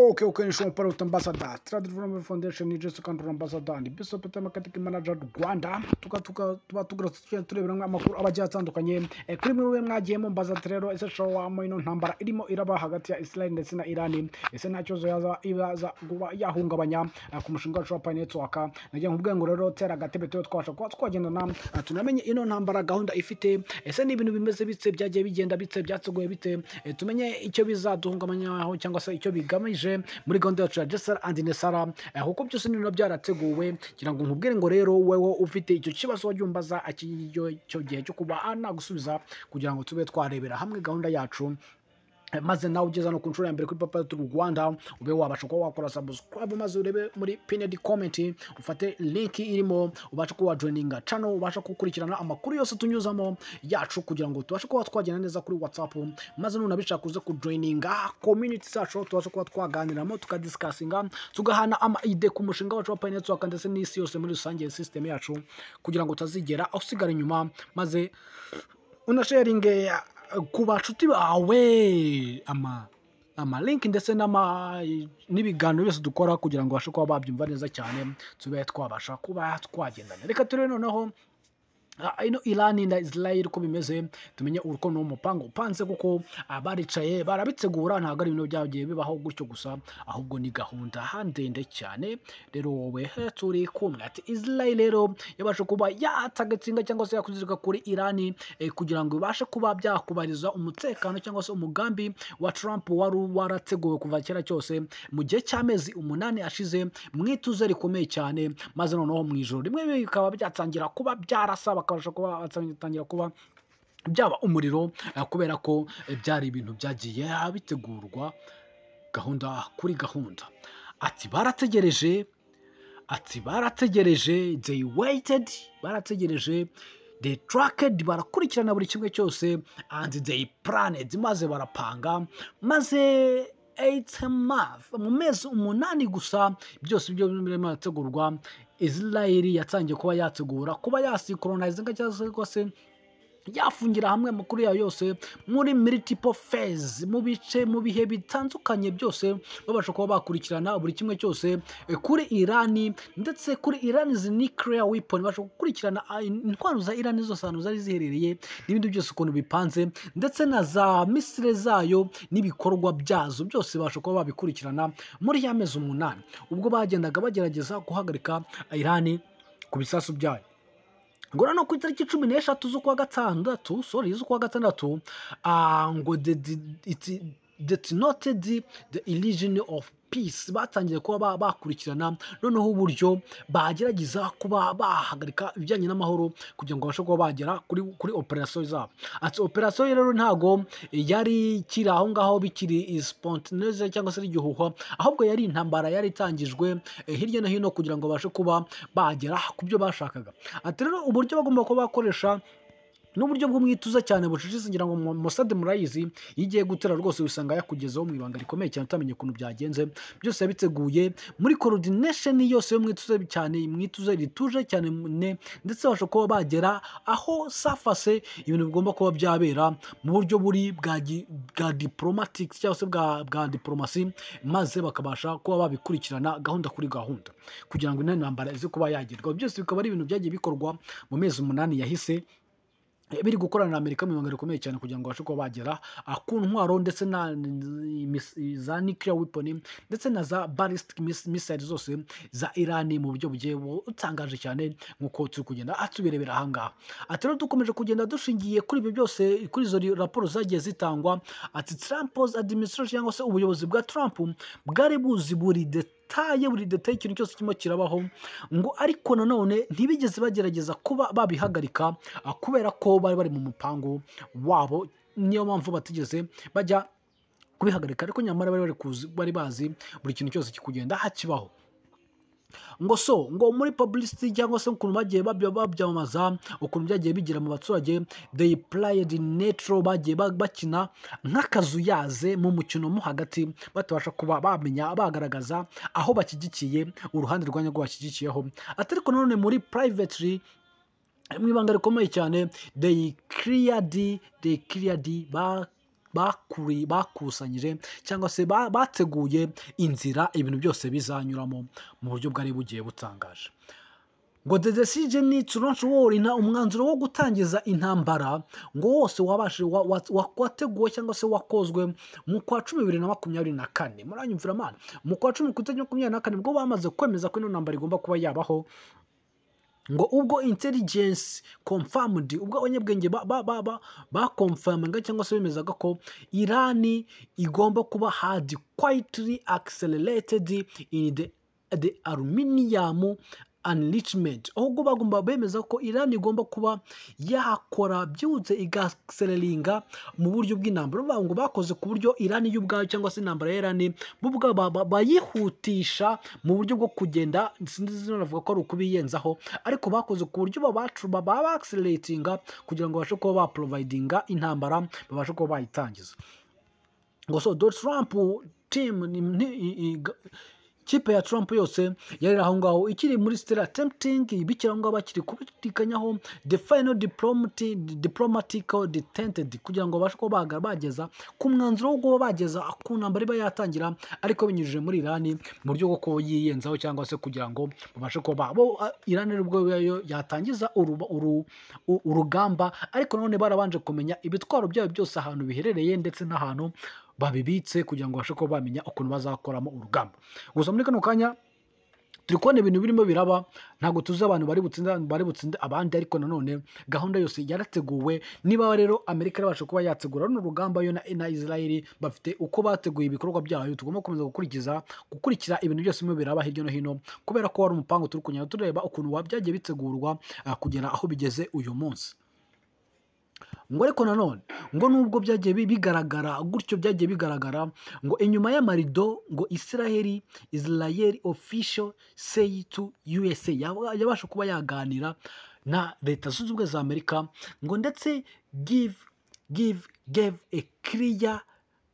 Okay, ni show para ambassador. Trade Development Foundation ni Jesu Kandu ambassador. Ni Bishop Marketing Manager Rwanda. Tuba turebera amakuru abagiye atandukanye. Kuri mwe mwagiye mu ambassador rero ese show wa ino ntambara irimo iraba hagati ya Israel ndetse na Iran. Ese ntacyo ibaza guba yahungabanya ku mushinga wacu wa Network. Nagiye nkubwiye ngo rero tera gatebe tyo twasha kwa twagendana tunamenye ino ntambara gahunda ifite. Ese ni ibintu bimeze bitse byagiye bigenda bitse byatsugoye bite. Tumenye icyo bizaduhungamanyaho cyangwa se icyo bigamije muri gahunda yacu ya Jesar and Nesara kuko byose nino byarateguwe kugira ngo nkubwire ngo rero wewe ufite icyo kibazo wabyumbaza cyo gihe cyo kuba nagusubiza kugira ngo tube twarebera hamwe gahunda yacu maze nawe ugeza no ku nshuro ya mbere kuri Papa Turu Rwanda ube wabasha kuba wakora subscribe maze urebe muri pinned comment ufate link irimo ubasha kuba joininga channel ubasha gukurikirana amakuru yose tunyuzamo yacu kugira ngo tubashe kuba twagenda neza kuri WhatsApp maze nunabishaka kuze ku joininga community zacu tubashe kuba twaganiramo tukadiscussinga tugahana ama ide ku mushinga wacu wa Network ndetse n'isi yose muri rusange system yacu kugira ngo tazigera aho usigara inyuma maze unasharinge ku bacuti bawe ama link ndetse n'ibiganiro byose dukora kugira ngo bashe kuba babyumva neza cyane tube twabasha kuba twagendana. Reka turebe noneho ino Iran na Israel ko bimeze tumenye urukono umupango upanze kuko abaricaye barabitsegura ntago ari ibintu byagiye bibaho gutyo gusa ahubwo ni gahunda handende cyane. Rero wowe turi kumwe ati Israel rero yabasha kuba yatagatsinga cyangwa se yakuzirika kuri Iran kugira ngo ibashe kuba byakubariza umutekano cyangwa se umugambi wa Trump warateguwe kuva kera cyose mu gihe cy'amezi 8 ashize mwituze rikomeye cyane maze noneho mu ijoro rimwe bikaba byatangira kuba byarasaba batangira kuba byaba umuriro kubera ko byari ibintu byagiye bitegurwa gahunda kuri gahunda. Ati barategereje they waited, barategereje they tracked, barakurikirana buri kimwe cyose and they planned, maze barapanga maze 8 months mu mezi 8 gusa byose byo birimo tegurwa. Israel yatangiye kuba yategura kuba yasynchronize cyangwa se yafungira hamwe amakuru yayo yose muri multiple phase mu bihe bitandukanye byose babasha kuba bakurikirana buri kimwe cyose kuri Iran ndetse kuri Iran's nuclear weapon basha gukurikirana intwaro za Iran zose ahantu zari ziherereye n'ibindi byose ukuntu bipanze ndetse na za misile zayo n'ibikorwa byazo byose basha kuba babikurikirana muri ya mezi 8 ubwo bagendaga bagerageza guhagarika Iran ku bisasu byayo. Ngora no ku itariki 16 z'ukwa gatandatu ngo it noted the illusion of peace, batangiye kuba bakurikirana noneho uburyo bagerageza kuba bahagarika ibijyanye n'amahoro kugira ngo bashe kuba bagera kuri operation zabo. Ati operation rero ntago yari kiri aho ngaho bikiri spontaneous cyangwa se igihuha, ahubwo yari intambara yari itangijwe hirya no hino kugira ngo bashe kuba bagera ku byo bashakaga. Ati rero uburyo bagomba kuba bakoresha n'uburyo bw'umwituza cyane bucicise ngira ngo Mossad murayizi yigiye gutera rwose bisanga yakugezeho mu ibanga rikomeye cyane utamenye kuntu byagenze byose yabiteguye muri coordination yose yo mwituza cyane mwituza rituje cyane ndetse basho kuba bagera aho safase ibintu bigomba kuba byabera mu buryo buri bwa diplomatic cyangwa se bwa diplomasi maze bakabasha kuba babikurikirana gahunda kuri gahunda kugira ngo intambara ize kuba yagerwa. Byose bikaba ari ibintu byagiye bikorwa mu mezi 8 yahise biri gukorana na Amerika mu ibanga rikomeye cyane kugira ngo bashe kuba bagera ku ntwaro ndetse na za nuclear weapon ndetse na za ballistic missiles zose za Iran mu buryo bugiye utangaje cyane nkuko turi kugenda atubirebera ahangaha. Ati rero dukomeje kugenda dushingiye kuri ibyo byose kuri izo raporo zagiye zitangwa. Ati Trump's administration cyangwa se ubuyobozi bwa Trump bwari buzi buri detail ikintu cyose kirimo kirabaho ngo ariko nanone ntibigeze bagerageza kuba babihagarika kubera ko bari mu mupango wabo, niyo mpamvu batigeze bajya kubihagarika ariko nyamara bari bazi buri kintu cyose kikugenda hakibaho. ngo muri publicity cyangwa se ukuntu bagiye babyamamaza ukuntu byagiye bigira mu baturage they played neutral, bagiye bakina nk'akazu yaze mu mukino mo hagati batabasha kuba bamenya bagaragaza aho bakigikiye uruhande rwanya rwo bakigikiyeho. Atariko none muri privately mu ibanga rikomeye cyane they cleared bakusanyije cyangwa se bateguye inzira ibintu byose bizanyuramo mu buryo bwari bugiye butangaje. Ngo the decision to launch war, umwanzuro wo gutangiza intambara ngo wose wateguwe cyangwa se wakozwe mu kwa 2024. Muranyumvira mana, mu kwa 2024 bwo bamaze kwemeza ko ino ntambara igomba kuba yabaho, ngo ubwo intelligence confirmed, ubwo abanyabwenge bakonfirminga cyangwa se bemezaga ko Irani igomba kuba had quietly accelerated in the aluminium enrichment, ahubwo bagomba bemeza ko Irani igomba kuba yakora byutse igaacceleringa mu buryo bw'intambara, ngo bakoze ku buryo Irani y'ubwayo cyangwa se intambara ya Irani bubwa bayihutisha mu buryo bwo kugenda, sinzi navuga ko ari ukubiyenzaho, ariko bakoze ku buryo baba acceleratinga kugira ngo babashe kuba baprovidinga intambara, babashe kuba bayitangiza. Ngo so Trump team kipe ya Trump yose yari aho ngaho ikiri muri still attempting bikira ngo bakiri kubitikanyaho the final diplomatic detented, kugira ngo babashe kuba bageza ku mwanzuro wo bageza ku ntambara iba yatangira, ariko binyujije muri Irani mu buryo bwo kuyiyenzaho cyangwa se kugira ngo babashe kuba Irani rubwo yatangiza urugamba, ariko none barabanje kumenya ibitwaro byabo byose ahantu biherereye ndetse n'ahantu babibitse kugira ngo bashe kuba bamenya ukuntu bazakoramo urugamba. Gusa muri kano kanya turi kubona ibintu birimo biraba, ntabwo tuzi abantu bari butsinde abandi, ariko nanone gahunda yose yarateguwe. Niba rero Amerika yarabasha kuba yategura runo rugamba yo na Israel bafite uko bateguye ibikorwa byayo, tugomba gukomeza gukurikira ibintu byose birimo biraba hirya no hino, kubera ko wari umupango turi kunyara tureba ukuntu wabyagiye bitegurwa kugera aho bigeze uyu munsi. Ngo ariko nanone ngo nubwo byagiye bigaragara gutyo, byagiye bigaragara ngo inyuma y'amarido, ngo Israel official say to USA yabasha kuba yaganira na leta zunze ubumwe za Amerika, ngo ndetse gave a clear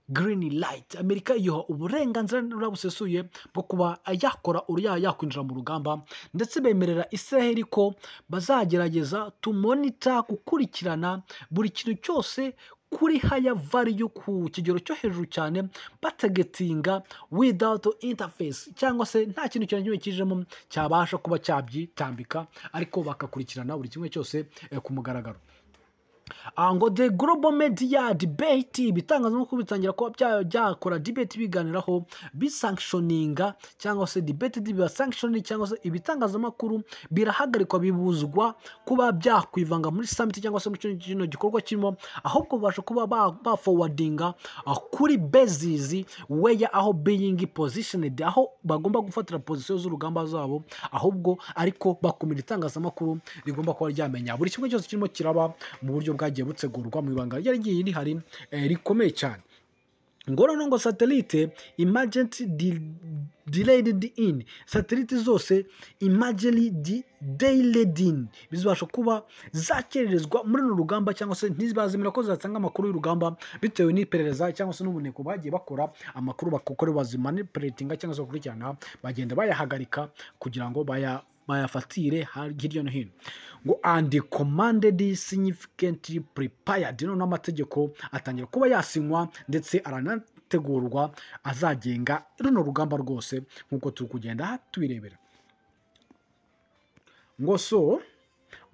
green light, Amerika iyoha uburenganzira busesuye bwo kuba yakora yakwinjira mu rugamba, ndetse bemerera Israel ko bazagerageza to monitor, gukurikirana buri kintu cyose kuri higher value ku kigero cyo hejuru cyane, batagetinga without interface, cyangwa se nta kintu cyane kijemo cyabasha kuba cyabyitambika, ariko bakakurikirana buri kimwe cyose ku mugaragaro. Ngo the global media debate, ibitangazamakuru bitangira kuba byakora debate biganiraho bisanctioninga, cyangwa se debate bisanctioning, cyangwa se ibitangazamakuru birahagarikwa bibuzwa kuba byakwivanga muri summit cyangwa se muri kino gikorwa kirimo, ahubwo babasha kuba forwardinga kuri basis where aho being positioned, aho bagomba gufatira position z'urugamba zabo, ahubwo ariko bakumira itangazamakuru rigomba kuba ryamenya buri kimwe cyose kirimo kiraba mu buryo bwagiye butegurwa mu ibanga ryari rihari rikomeye cyane. Ngo noneho ngo satellite emergency delayed in, satellite zose emergency delayed in bizabasha kuba zakererezwa muri no rugamba, cyangwa se ntizibazimira ko zatanga amakuru y'urugamba bitewe n'iperereza cyangwa se n'ubuneko bagiye bakora amakuru bakokore bazimanipulatinga cyangwa se gukurikirana, bagenda bayahagarika kugira ngo bayafatire hirya no hino. Ngo and commanded significantly prepared, no n'amategeko atangira kuba yasinywa ndetse aranategurwa azagenga runo rugamba rwose nkuko turi kugenda tubirebera. Ngo so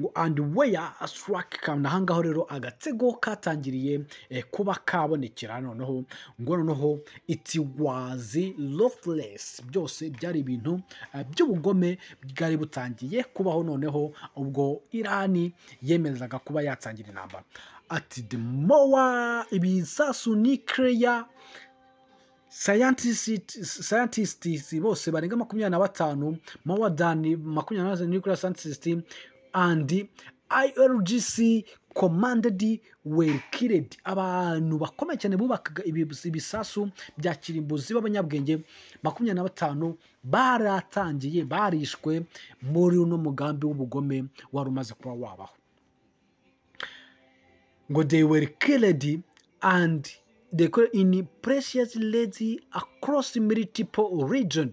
ngo and where a strike come, nahangaho rero agatego katangiriye kuba kabonekera, noneho ngo noneho it was lawless, byose byari ibintu by'ubugome bwari butangiye kubaho, noneho ubwo Irani yemezaga kuba yatangira intambara. At the more ibisasu nuclear scientists bose barenga 25 more than 25 nuclear scientists and IRGC commanded were killed, abantu bakomeye cyane bubakaga ibisasu bya kirimbuzi b'abanyabwenge 25 baratangiye barishwe muri uno mugambi w'ubugome wari umaze kuba wabaho. Ngo they were killed and they in precious lady across multiple region,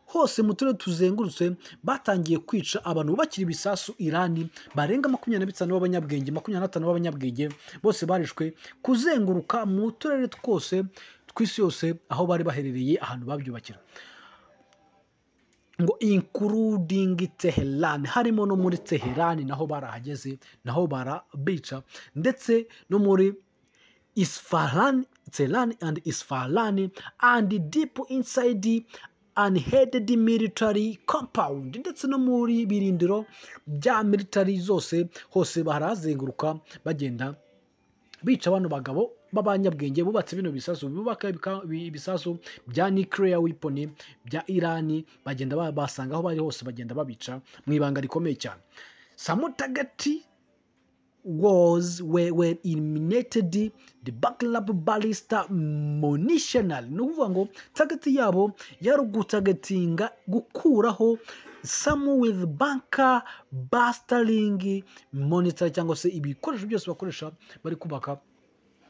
hose mu turere tuzengurutse batangiye kwica abantu bakiri ibisasu Irani barenga 25 b'abanyabwenge 25 b'abanyabwenge bose barishwe kuzenguruka mu turere twose tw'isi yose aho bari baherereye ahantu babyubakira ngo including Tehran, harimo no muri Tehran naho barahageze naho barabica, ndetse no muri Isfahan, Tehran and Isfahan, and deep inside the unheaded military compound, ndetse no muri birindiro bya military zose hose barazenguruka bagenda bica abantu bagabo b'abanyabwenge bubatse bino bisasu, bubaka ibisasu bya nuclear weapon bya Irani, bagenda basanga aho bari hose bagenda babica mu ibanga rikomeye cyane. Some target were eliminated the backup ballistic munition, no kuvuga ngo target yabo yari gutagatinga gukuraho some with bunker bustling monitor, cyangwa se ibikoresho byose bakoresha bari kubaka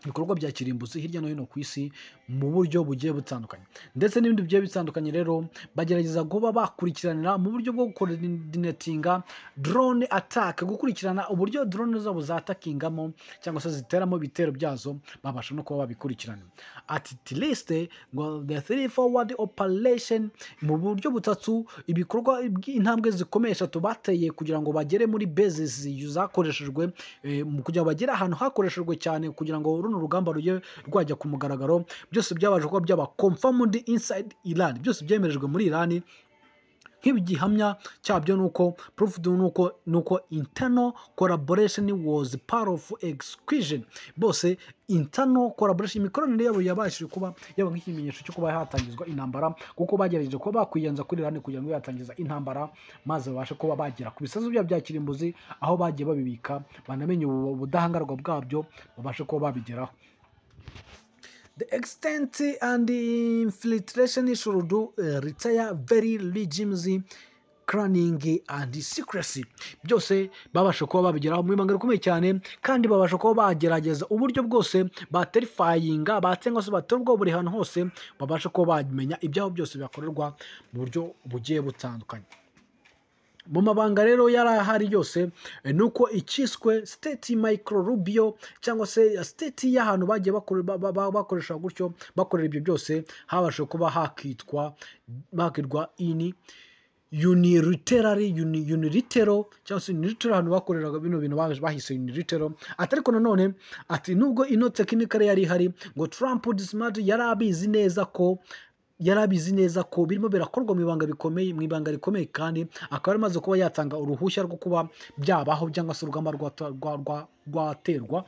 ibikorwa bya kirimbuzi hirya no hino ku isi mu buryo bugiye butandukanye, ndetse n'ibindi bigiye bitandukanye. Rero bagerageza kuba bakurikiranira mu buryo bwo coordinatinga drone attack, gukurikirana uburyo drone zabo zatakingamo cyangwa se ziteramo ibitero byazo, babasha no kuba babikurikirana. At least the 3 forward operation, mu buryo butatu ibikorwa intambwe zikomeye 3 bateye kugira ngo bagere muri bases zakoreshejwe, kugira ngo bagere ahantu hakoreshejwe cyane kugira ngo runo rugamba rujye rwajya ku mugaragaro. Byose byabaje kuba byaba confirmed inside Iran, byose byemerejwe muri Iran. Nk'ibigihamya cyabyo nuko proof nuko internal collaboration was part of execution. Bose internal collaboration, imikoranire yabo yabashije kuba yaba nk'ikimenyetso cyo kuba hatangizwa intambara, kuko bagerageje kuba bakwiyanza kuri Iran kugira ngo yatangiza intambara, maze babashe kuba bagera ku bisazo bya kirimbuzi aho bagiye babibika, banamenye ubudahangarwa bwabyo, babashe kuba babigeraho. The extent and the infiltration should retire very regimes cunning and secrecy. Byose babasha kuba babigeraho mu ibanga rikomeye cyane, kandi babasha kuba bagerageza uburyo bwose baterifyinga cyangwa se batorwa buri hantu hose, babasha kuba bamenya ibyaho byose byakorerwa mu buryo bugiye butandukanye. Mu mabanga rero yarahari yose nuko ikiswe state micro Rubio, cyangwa se state y'ahantu bagiye bakoresha gutyo bakorera ibyo byose, habasha kuba hakitwa ini unilateral cyangwa se unilateral, ahantu bakoreraga bino bintu bahise unilateral. Atariko nanone ati nubwo ino technical yari hari, ngo Trump smart yarabizi neza ko birimo birakorwa mu ibanga rikomeye, kandi akaba yamaze kuba yatanga uruhushya rwo kuba byabaho cyangwa se urugamba rwaterwa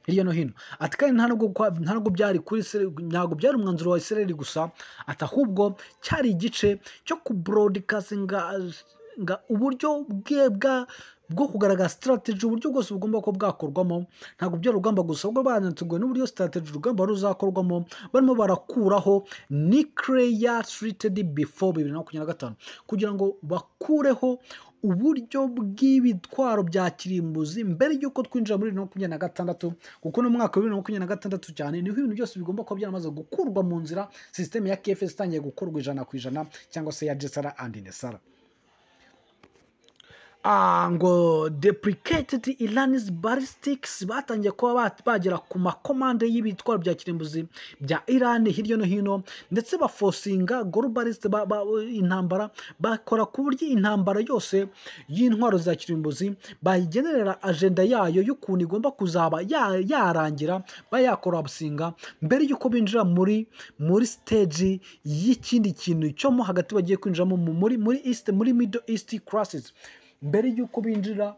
hirya no hino. Ati kandi ntabwo byari umwanzuro wa Israel gusa, ati ahubwo cyari igice cyo kubroadcastinga uburyo bwo kugaragaza strategy, uburyo bwose bugomba ko bwakorwamo. Ntabwo byo rugamba gusa, ubwo banateguye n'uburyo strategy rugamba ruzakorwamo, barimo barakuraho nuclear treated before 2025 kugira ngo bakureho uburyo bw'ibitwaro bya kirimbuzi mbere y'uko twinjira muri 2026, kuko no mwaka wa 2026 cyane niho ibintu byose bigomba kuba byaramaze gukurwa mu nzira, system ya KFS itangiye gukorwa 100% cyangwa se ya Jesara and Nesara. Ngo deprecated Iran's ballistics, batangiye kuba bagera ku makomande y'ibitwaro bya kirimbuzi bya Iran hirya no hino, ndetse baforcinga globalist intambara, bakora ku buryo intambara yose y'intwaro za kirimbuzi bayigenerera agenda yayo y'ukuntu igomba kuzaba yarangira, bayakorabsinga mbere y'uko binjira muri stage y'ikindi kintu cyo mu hagati bagiye kwinjiramo muri Middle East crisis, mbere y'uko binjira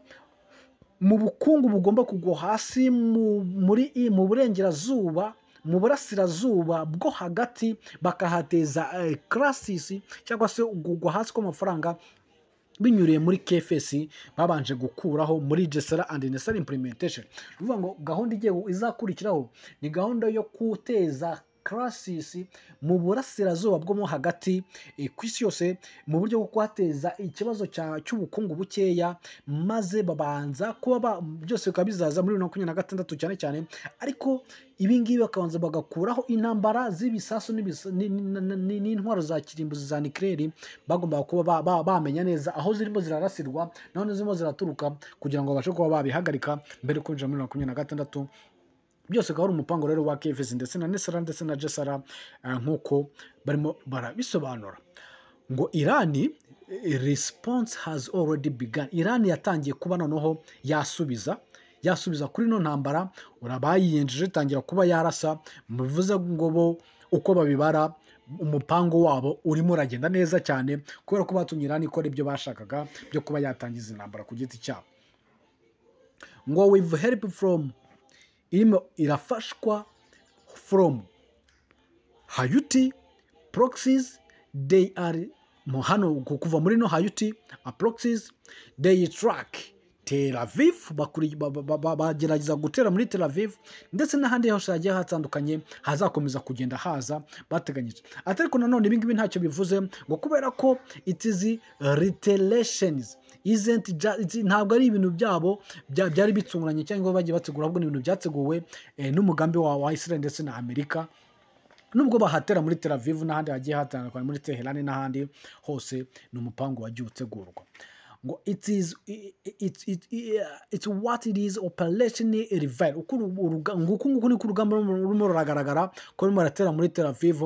mu bukungu bugomba kugwa hasi mu burengerazuba, mu burasirazuba bwo hagati, bakahateza crisis cyangwa se kugwa hasi kw'amafaranga binyuriye muri KFS babanje gukuraho muri Jesara and Nesara implementation. Bivuga ngo gahunda igiye izakurikiraho ni gahunda yo kuteza crisis mu burasirazuba bwo mo hagati ku isi yose mu buryo bwo kuhateza ikibazo cy'ubukungu bukeya, maze babanza kuba byose bikaba bizaza muri 2026 cyane cyane, ariko ibingibi bakabanza bagakuraho intambara z'ibisasu n'intwaro za kirimbuzi za nucleaire. Bagomba kuba bamenya neza aho zirimo zirarasirwa naho zirimo ziraturuka kugira ngo babashe kuba babihagarika mbere kwinjira muri 2026. Byose akaba ari umupango rero wa KFC ndetse na Nesara ndetse na Jesara nk'uko barimo barabisobanura. Ngo Irani response has already begun. Irani yatangiye kuba noneho yasubiza kuri no ntambara, urabayiyenjeje tangira kuba yarasa, bivuze ngo bo uko babibara umupango wabo urimo uragenda neza cyane kubera ko batumye Irani ikora ibyo bashakaga byo kuba yatangiza intambara ku giti cyabo. Ngo with help from irafashwa from Houthi proxies, they are hano kuva muri no Houthi proxies, they track Tel Aviv, bagerageza gutera muri Tel Aviv ndetse n'ahandi hose hagiye hatandukanye hazakomeza kugenda haza bateganyije. Ariko nanone ibingibi ntacyo bivuze ngo kubera ko it is retaliations ntabwo ari ibintu byabo byari bitunguranye cyangwa bagiye bategura, ahubwo ni ibintu byateguwe n'umugambi wa Israel ndetse na Amerika. Nubwo bahatera muri Tel Aviv n'ahandi hagiye hatandukanye muri Tehran n'ahandi hose, ni umupango wagiye utegurwa. Ngo it's what it is operationally revealed. Nguku ni ku rugamba rumwe ruragaragara ko rumwe ratera muri Tel Aviv.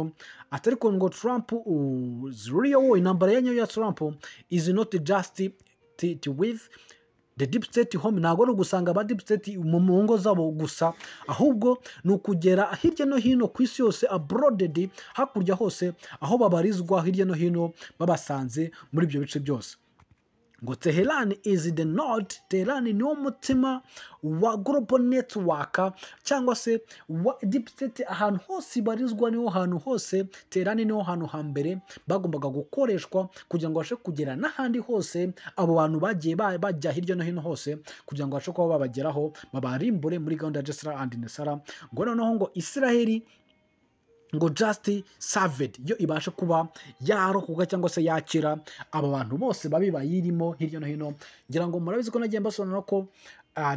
Atariko ngo Trump real intambara yanyo ya Trump is not just with the deep state home. Ntabwo ari gusanga ba deep state mu ngo zabo gusa, ahubwo ni ukugera hirya no hino ku isi yose, abroad, hakurya hose aho babarizwa hirya no hino babasanze muri ibyo bice byose. Ngo Tehran is the node. Tehran ni umutima wa global network cyangwa se wa deep state. Ahantu hose ibarizwa niho hantu hose Tehran niho hantu hambere bagombaga gukoreshwa kugira ngo bashe kugera n'ahandi hose abo bantu bagiye bajya hirya no hino hose kugira ngo bashe kuba babageraho babarimbure muri gahunda ya Jesra and Nesara. Ngo noneho ngo Israeli ngo just saved yo ibashe kuba yarokoka cyangwa se yakira aba bantu bose babi bayirimo hirya no hino. Ngira ngo murabizi ko nagiye mbasobanura ko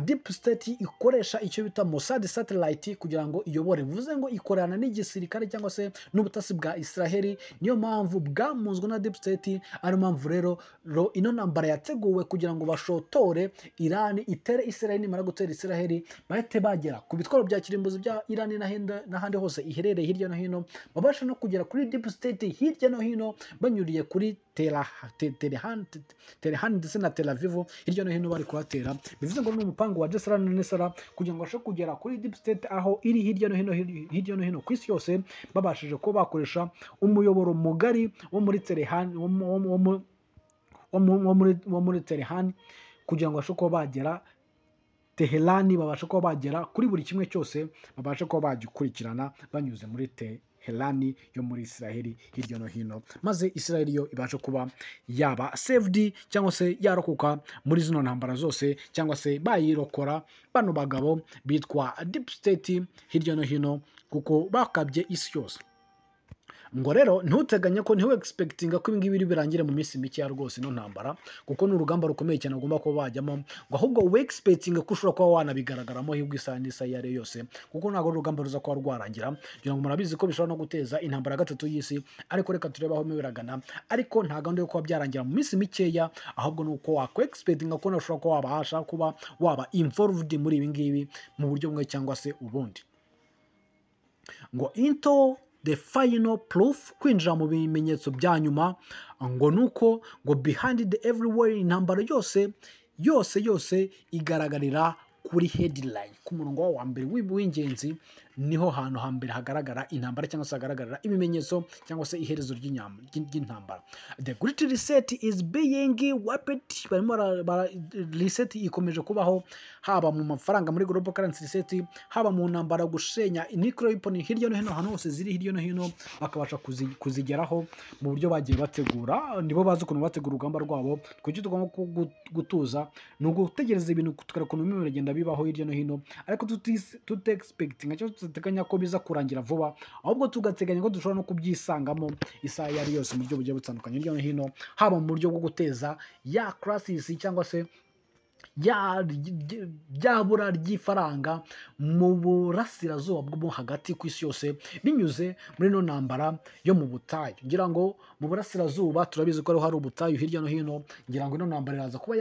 deep state ikoresha icyo bita Mossad satellite kugira ngo iyobore, bivuze ngo ikorana n'igisirikare cyangwa se n'ubutasi bwa Israeli. Niyo mpamvu bwamunzwe na deep state, ari mpamvu rero ino ntambara yateguwe kugira ngo bashotore Irani, itere Israeli. Nimara gutera Israeli bahite bagera ku bitwaro bya kirimbuzi bya Irani n'ahandi hose iherereye hirya no hino, babasha no kugera kuri deep state hirya no hino banyuriye kuri Tehran ndetse na Tel Aviv hirya no hino bari kuhatera. Bivuze ngo umupango wa Jesra na Nesara kugira ngo bashe kugera kuri deep state aho iri hirya no hino ku isi yose, babashije ko bakoresha umuyoboro mugari wo muri Tehran wo muri Tehran kugira ngo bashe ko bagera Tehran, babashe ko bagera kuri buri kimwe cyose, babashe ko bagikurikirana banyuze muri Tehran yo muri Israeli hirya no hino, maze Israeli yo ibashe kuba yaba saved cyangwa se yarokoka muri zino ntambara zose, cyangwa se bayirokora bano bagabo bitwa deep state hirya no hino kuko bakabye isi yose. Ngo rero ntuteganya ko ntiwe expectinga ko ibingibi birangire mu minsi mike ya rwose no ntambara, kuko ni urugamba rukomeye cyane agomba kuba bajyamo, ngo ahubwo we expectinga ko ushobora kuba wanabigaragaramo hibwo isaha n'isa yare yose, kuko ntabwo urugamba ruza kuba rwarangira. Kugira ngo murabizi ko bishobora no guteza intambara ya gatatu y'isi, ariko reka turebe aho biragana. Ariko nta gahunda yo kuba byarangira mu minsi mikeya, ahubwo ni uko wako expectinga ko ushobora kuba wabasha kuba waba involved muri ibi ngibi mu buryo bumwe cyangwa se ubundi. Ngo into the final proof, kwinjira mu bimenyetso bya nyuma, ngo nuko ngo behind the everywhere intambara yose igaragarira kuri headline, ku murongo wa mbere w'ingenzi niho hantu hambere hagaragara intambara cyangwa se hagaragarira ibimenyetso cyangwa se iherezo ry'intambara. The great reset is being weaped. Barimo reset ikomeje kubaho, haba mu mafaranga muri global currency reset, haba mu ntambara gushenya nuclear weapon hirya no hino, ahantu hose ziri hirya no hino bakabasha kuzigeraho mu buryo bagiye bategura. Nibo bazi ukuntu bategura urugamba rwabo. Kuki tugomba gutuza ni ugutegereza ibintu tukareka ukuntu biragenda bibaho hirya no hino, ariko tutexpecting cyangwa tudateganya ko biza kurangira vuba, ahubwo tugateganya ko dushobora no kubyisangamo isaha iyo ari yose mu buryo bugiye butandukanye hirya no hino, haba mu buryo bwo guteza ya crisis cyangwa se ryabura ry'ifaranga mu burasirazuba bwo hagati ku isi yose binyuze muri no ntambara yo mu butayu. Ngira ngo mu burasirazuba turabizi ko hari ubutayu hirya no hino, ngira ngo ino ntambara iraza kuba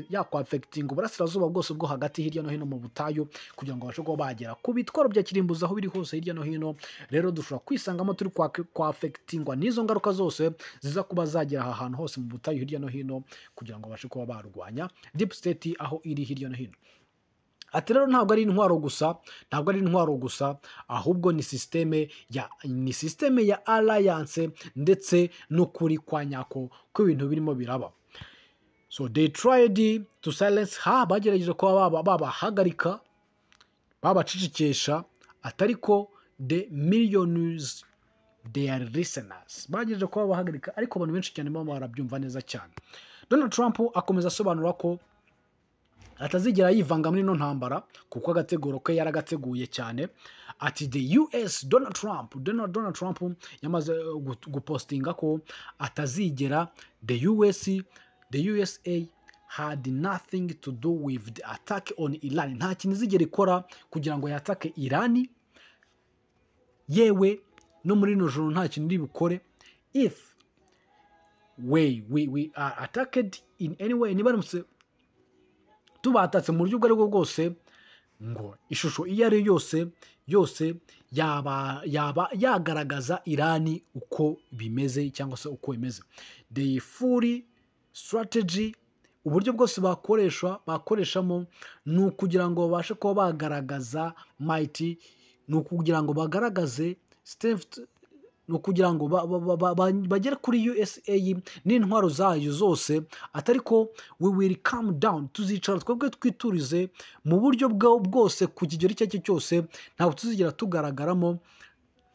yakwaffectinga uburasirazuba bwose bwo hagati hirya no hino mu butayu, kugira ngo babashe kuba bagera ku bitwaro bya kirimbuzi aho biri hose hirya no hino. Rero dushobora kwisangamo turi kwaffectingwa n'izo ngaruka zose ziza kuba zagera aha hantu hose mu butayu hirya no hino, kugira ngo babashe kuba barwanya deep state aho iri hirya no hino. Ati rero ntabwo ari intwaro gusa, ahubwo ni systeme ya alliance ndetse no kuri kwa nyako ko ibintu birimo biraba. So they tried to silence her, bagerageje kuba babahagarika, babacicikesha, atariko the millions their listeners, bagerageje kuba babahagarika, ariko abantu benshi cyane baba barabyumva neza cyane. Donald Trump akomeza asobanura ko atazigera yivanga muri no ntambara kuko agateguro ke yaragateguye cyane. Ati the US Donald Trump yamaze gupostinga ko atazigera the USA had nothing to do with the attack on Iran. Nta kintu izigera ikora kugira ngo yatake Iran, yewe no muri no joro nta kintu bikore if we are attacked in any way. Niba tubatatse mu buryo ubwo aribwo bwose, ngo ishusho iyo ari yose yaba yagaragaza Irani uko bimeze cyangwa se uko imeze. The full strategy, uburyo bwose bakoreshamo ni ukugira ngo babashe kuba bagaragaza might, ni ukugira ngo bagaragaze strength, ni ukugira ngo bagere kuri USA n'intwaro zayo zose. Atariko we will calm down, tuzicara twebwe twiturize mu buryo bwose ku kigero icyo cyose, ntabwo tuzigera tugaragaramo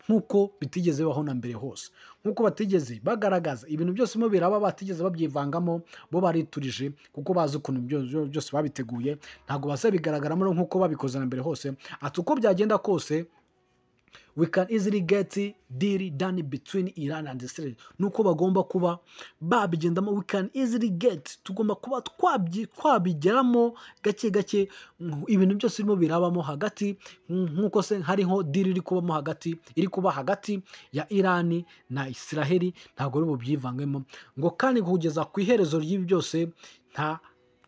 nk'uko bitigeze baho na mbere hose, nk'uko batigeze bagaragaza ibintu byose mo biraba, batigeze babyivangamo, bo bariturije kuko bazi ukuntu byose babiteguye, ntabwo bazabigaragaramo nk'uko babikoze na mbere hose. Ati uko byagenda kose we can easily get deal done between Iran and Israel. Nuko bagomba kuba babigendamo, we can easily get, tugomba kuba twabigeramo gake ibintu byose birimo birabamo hagati, nkuko se hariho deal iri kuba hagati ya Iran na Israel, ntabwo ari bubyivangemo ngo kandi kugeza ku iherezo ry'ibi byose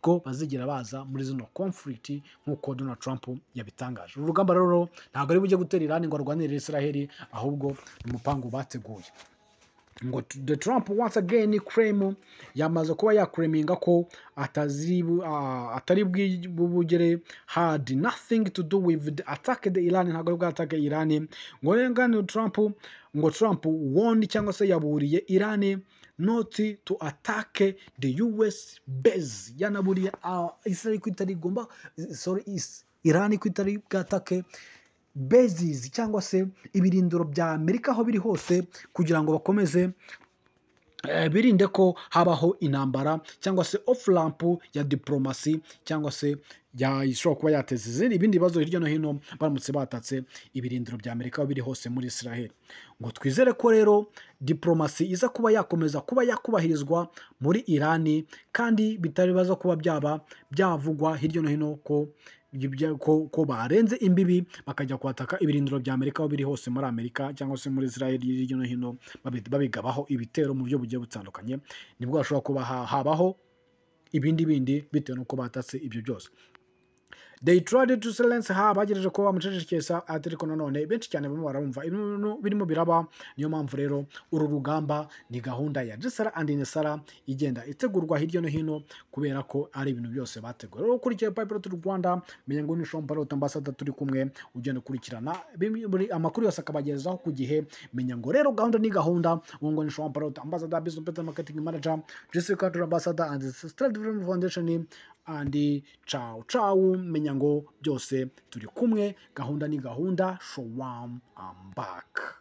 ko bazigera baza muri zino conflict nk'uko Donald Trump yabitangaje. Urugamba rero ntabwo ari bujye gutera Iran ngo arwanire Israel, ahubwo umupango bateguye. Ngo the Trump once again claim, yamaze kuba yaklaminga ko atari bugere had nothing to do with the attack the Iran, ntabwo ari bwatake Iran. Ngo rengane Trump warned cyangwa se yaburiye Iran not to attack the US base, yanaburiye Israel kwitari gomba Iran kwitari bwatake bases cyangwa se ibirindiro bya Amerika aho biri hose, kugira ngo bakomeze birinde ko habaho intambara cyangwa se off ramp ya diplomasi, cyangwa se ishobora kuba yateza ibindi bibazo hirya no hino baramutse batatse ibirindiro bya Amerika aho biri hose muri Israel. Ngo twizere ko rero diplomasi iza kuba yakomeza kuba yakubahirizwa muri Iran, kandi bitari baza kuba byavugwa hirya no hino ko barenze imbibi bakajya kwataka ibirindiro bya Amerika aho biri hose muri Amerika cyangwa se muri Israel hirya no hino, babigabaho ibitero mu buryo bugiye butandukanye. Nibwo bashobora kuba habaho ibindi bitewe nuko batatse ibyo byose. They tried to silence her, bagerageje kuba bamucecekesha, ariko nanone benshi cyane bamwe barumva ibintu birimo biraba. Niyo mpamvu rero uru rugamba ni gahunda ya Jesara and Nesara igenda itegurwa hirya no hino, kubera ko ari ibintu byose bategura. Rero ukurikiye Pipeline to Rwanda, menya ngo ni Shomparo Ambassador turi kumwe, ugenda kurikirana amakuru yose akabagezaho ku gihe. Menya ngo rero gahunda ni gahunda, ngo ni Shomparo Ambassador, Business Better Marketing Manager, Jessica Ambassador and Straight Dream Foundation and ciao. Menya ngo byose turi kumwe, gahunda ni gahunda. Show I'm back.